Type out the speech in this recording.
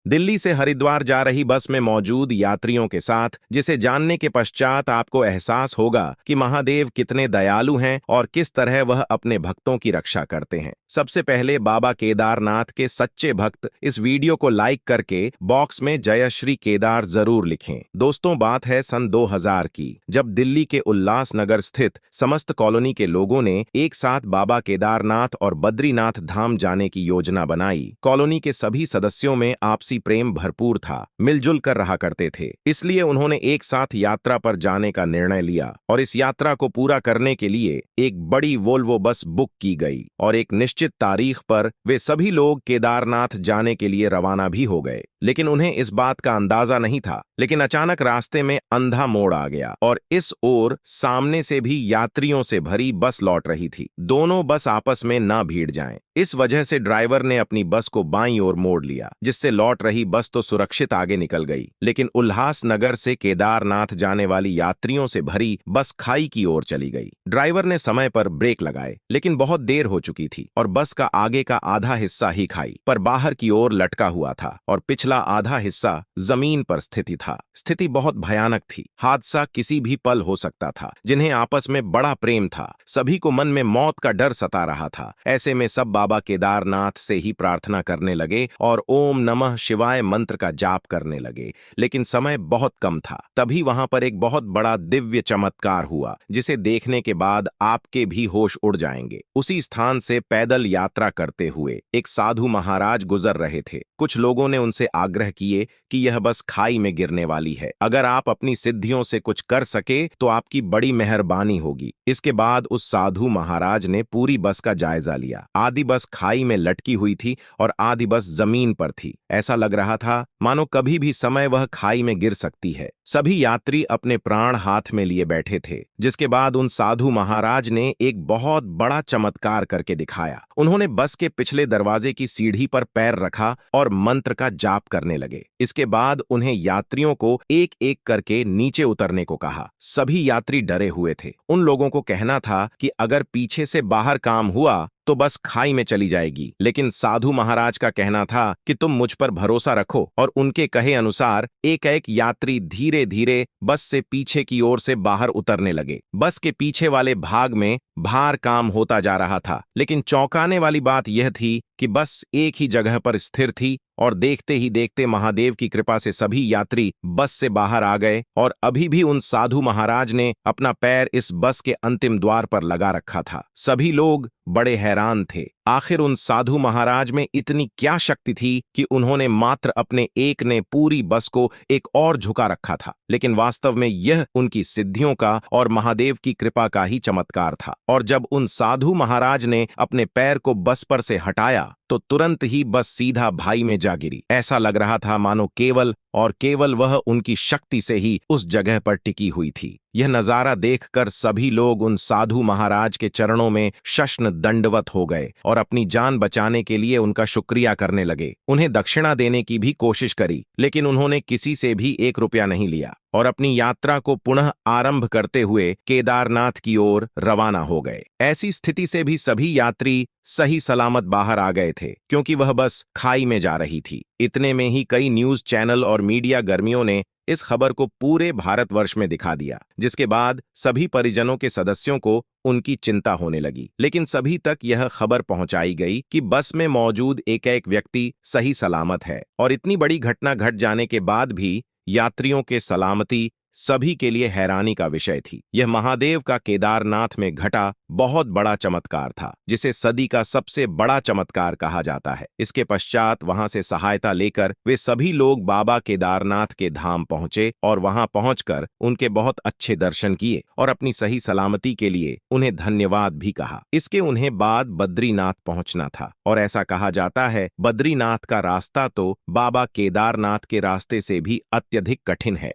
दिल्ली से हरिद्वार जा रही बस में मौजूद यात्रियों के साथ, जिसे जानने के पश्चात आपको एहसास होगा कि महादेव कितने दयालु हैं और किस तरह वह अपने भक्तों की रक्षा करते हैं। सबसे पहले बाबा केदारनाथ के सच्चे भक्त इस वीडियो को लाइक करके बॉक्स में जय श्री केदार जरूर लिखें। दोस्तों, बात है सन 2000 की, जब दिल्ली के उल्लासनगर स्थित समस्त कॉलोनी के लोगों ने एक साथ बाबा केदारनाथ और बद्रीनाथ धाम जाने की योजना बनाई। कॉलोनी के सभी सदस्यों में आपसी प्रेम भरपूर था, मिलजुल कर रहा करते थे, इसलिए उन्होंने एक साथ यात्रा पर जाने का निर्णय लिया और इस यात्रा को पूरा करने के लिए एक बड़ी वोल्वो बस बुक की गई और एक निश्चित तारीख पर वे सभी लोग केदारनाथ जाने के लिए रवाना भी हो गए। लेकिन उन्हें इस बात का अंदाजा नहीं था, लेकिन अचानक रास्ते में अंधा मोड़ आ गया और इस ओर सामने से भी यात्रियों से भरी बस लौट रही थी। दोनों बस आपस में ना भिड़ जाएं, इस वजह से ड्राइवर ने अपनी बस को बाईं ओर मोड़ लिया, जिससे लौट रही बस तो सुरक्षित आगे निकल गई, लेकिन उल्लासनगर से केदारनाथ जाने वाली यात्रियों से भरी बस खाई की ओर चली गई। ड्राइवर ने समय पर ब्रेक लगाए, लेकिन बहुत देर हो चुकी थी और बस का आगे का आधा हिस्सा ही खाई पर बाहर की ओर लटका हुआ था और पिछला आधा हिस्सा जमीन पर स्थिति था। स्थिति बहुत भयानक थी। हादसा किसी भी पल हो सकता था। जिन्हें आपस में बड़ा प्रेम था, सभी को मन में मौत का डर सता रहा था। ऐसे में सब बाबा केदारनाथ से ही प्रार्थना करने लगे और ओम नमः शिवाय मंत्र का जाप करने लगे। लेकिन समय बहुत कम था। तभी वहां पर एक बहुत बड़ा दिव्य चमत्कार हुआ, जिसे देखने के बाद आपके भी होश उड़ जाएंगे। उसी स्थान से पैदल यात्रा करते हुए एक साधु महाराज गुजर रहे थे। कुछ लोगों ने उनसे आग्रह किए कि यह बस खाई में गिरने वाली है, अगर आप अपनी सिद्धियों से कुछ कर सके तो आपकी बड़ी मेहरबानी होगी। इसके बाद उस साधु महाराज ने पूरी बस का जायजा लिया। आधी बस खाई में लटकी हुई थी और आधी बस जमीन पर थी। ऐसा लग रहा था मानो कभी भी समय वह खाई में गिर सकती है। सभी यात्री अपने प्राण हाथ में लिए बैठे थे। जिसके बाद उन साधु महाराज ने एक बहुत बड़ा चमत्कार करके दिखाया। उन्होंने बस के पिछले दरवाजे की सीढ़ी पर पैर रखा और मंत्र का जाप करने लगे। इसके बाद उन्हें यात्रियों को एक एक करके नीचे उतरने को कहा। सभी यात्री डरे हुए थे। उन लोगों को कहना था कि अगर पीछे से बाहर काम हुआ तो बस खाई में चली जाएगी, लेकिन साधु महाराज का कहना था कि तुम मुझ पर भरोसा रखो और उनके कहे अनुसार एक एक यात्री धीरे धीरे बस से पीछे की ओर से बाहर उतरने लगे। बस के पीछे वाले भाग में भार काम होता जा रहा था, लेकिन चौंकाने वाली बात यह थी कि बस एक ही जगह पर स्थिर थी और देखते ही देखते महादेव की कृपा से सभी यात्री बस से बाहर आ गए और अभी भी उन साधु महाराज ने अपना पैर इस बस के अंतिम द्वार पर लगा रखा था। सभी लोग बड़े हैरान थे। आखिर उन साधु महाराज में इतनी क्या शक्ति थी कि उन्होंने मात्र अपने एक ने पूरी बस को एक और झुका रखा था। लेकिन वास्तव में यह उनकी सिद्धियों का और महादेव की कृपा का ही चमत्कार था। और जब उन साधु महाराज ने अपने पैर को बस पर से हटाया तो तुरंत ही बस सीधा खाई में जा गिरी। ऐसा लग रहा था मानो केवल और केवल वह उनकी शक्ति से ही उस जगह पर टिकी हुई थी। यह नजारा देखकर सभी लोग उन साधु महाराज के चरणों में शश्न दंडवत हो गए और अपनी जान बचाने के लिए उनका शुक्रिया करने लगे। उन्हें दक्षिणा देने की भी कोशिश करी, लेकिन उन्होंने किसी से भी 1 रुपया नहीं लिया और अपनी यात्रा को पुनः आरंभ करते हुए केदारनाथ की ओर रवाना हो गए। ऐसी स्थिति से भी सभी यात्री सही सलामत बाहर आ गए थे, क्योंकि वह बस खाई में जा रही थी। इतने में ही कई न्यूज चैनल और मीडिया गर्मियों ने इस खबर को पूरे भारतवर्ष में दिखा दिया, जिसके बाद सभी परिजनों के सदस्यों को उनकी चिंता होने लगी। लेकिन सभी तक यह खबर पहुंचाई गई कि बस में मौजूद एक एक व्यक्ति सही सलामत है और इतनी बड़ी घटना घट जाने के बाद भी यात्रियों के सलामती सभी के लिए हैरानी का विषय थी। यह महादेव का केदारनाथ में घटा बहुत बड़ा चमत्कार था, जिसे सदी का सबसे बड़ा चमत्कार कहा जाता है। इसके पश्चात वहां से सहायता लेकर वे सभी लोग बाबा केदारनाथ के धाम पहुंचे और वहां पहुंचकर उनके बहुत अच्छे दर्शन किए और अपनी सही सलामती के लिए उन्हें धन्यवाद भी कहा। इसके उन्हें बाद बद्रीनाथ पहुंचना था और ऐसा कहा जाता है बद्रीनाथ का रास्ता तो बाबा केदारनाथ के रास्ते से भी अत्यधिक कठिन है।